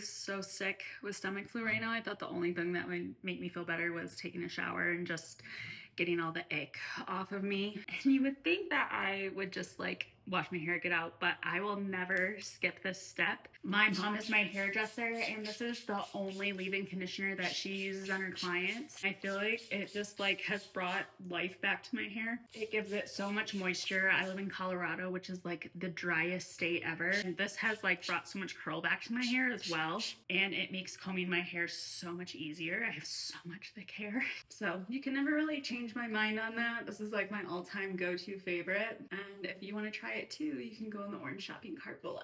so sick with stomach flu right now. I thought the only thing that would make me feel better was taking a shower and just getting all the ick off of me. And you would think that I would just like wash my hair, get out, but I will never skip this step. My mom is my hairdresser, and this is the only leave-in conditioner that she uses on her clients. I feel like it just like has brought life back to my hair. It gives it so much moisture. I live in Colorado, which is like the driest state ever. And this has like brought so much curl back to my hair as well. And it makes combing my hair so much easier. I have so much thick hair. So you can never really change my mind on that. This is like my all-time go-to favorite. And if you want to try it too, you can go in the orange shopping cart below.